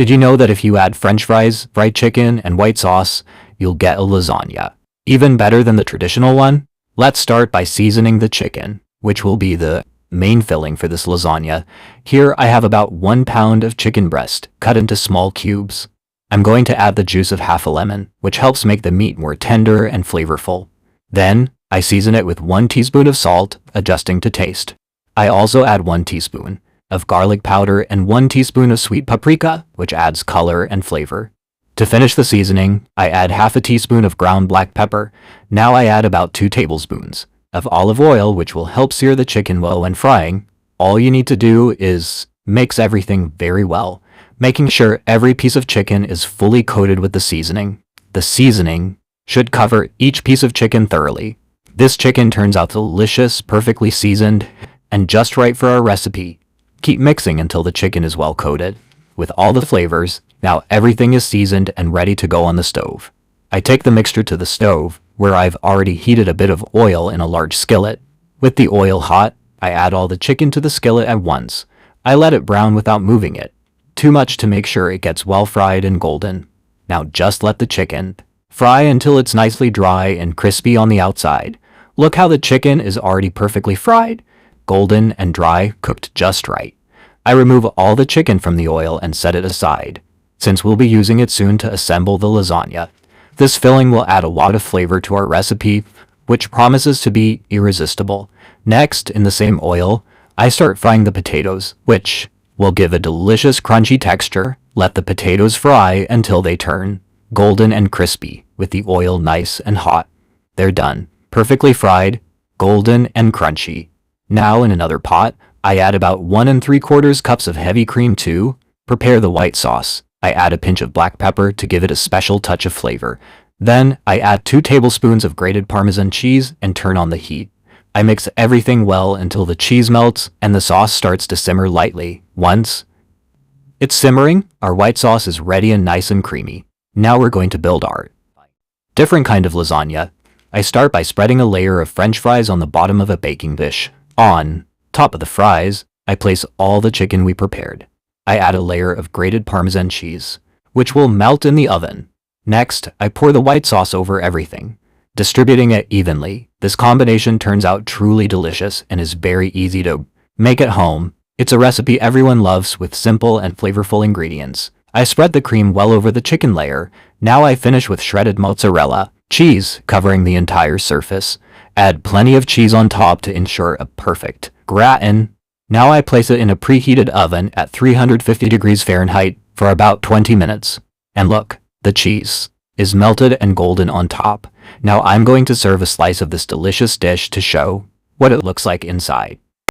Did you know that if you add French fries, fried chicken, and white sauce, you'll get a lasagna? Even better than the traditional one? Let's start by seasoning the chicken, which will be the main filling for this lasagna. Here I have about 1 pound of chicken breast cut into small cubes. I'm going to add the juice of half a lemon, which helps make the meat more tender and flavorful. Then, I season it with 1 teaspoon of salt, adjusting to taste. I also add 1 teaspoon of garlic powder and 1 teaspoon of sweet paprika, which adds color and flavor. To finish the seasoning, I add half a teaspoon of ground black pepper. Now I add about 2 tablespoons of olive oil, which will help sear the chicken well when frying. All you need to do is mix everything very well, making sure every piece of chicken is fully coated with the seasoning. The seasoning should cover each piece of chicken thoroughly. This chicken turns out delicious, perfectly seasoned, and just right for our recipe. Keep mixing until the chicken is well coated with all the flavors. Now everything is seasoned and ready to go on the stove. I take the mixture to the stove, where I've already heated a bit of oil in a large skillet. With the oil hot, I add all the chicken to the skillet at once. I let it brown without moving it too much to make sure it gets well fried and golden. Now just let the chicken fry until it's nicely dry and crispy on the outside. Look how the chicken is already perfectly fried, golden and dry, cooked just right. I remove all the chicken from the oil and set it aside, since we'll be using it soon to assemble the lasagna. This filling will add a lot of flavor to our recipe, which promises to be irresistible. Next, in the same oil, I start frying the potatoes, which will give a delicious crunchy texture. Let the potatoes fry until they turn golden and crispy, with the oil nice and hot. They're done, perfectly fried, golden and crunchy. Now in another pot, I add about 1 3/4 cups of heavy cream to prepare the white sauce. I add a pinch of black pepper to give it a special touch of flavor. Then I add 2 tablespoons of grated Parmesan cheese and turn on the heat. I mix everything well until the cheese melts and the sauce starts to simmer lightly. Once it's simmering, our white sauce is ready and nice and creamy. Now we're going to build our different kind of lasagna. I start by spreading a layer of French fries on the bottom of a baking dish. On top of the fries, I place all the chicken we prepared. I add a layer of grated Parmesan cheese, which will melt in the oven. Next, I pour the white sauce over everything, distributing it evenly. This combination turns out truly delicious and is very easy to make at home. It's a recipe everyone loves with simple and flavorful ingredients. I spread the cream well over the chicken layer. Now I finish with shredded mozzarella cheese covering the entire surface. Add plenty of cheese on top to ensure a perfect gratin. Now I place it in a preheated oven at 350 degrees Fahrenheit for about 20 minutes. And look, the cheese is melted and golden on top. Now I'm going to serve a slice of this delicious dish to show what it looks like inside.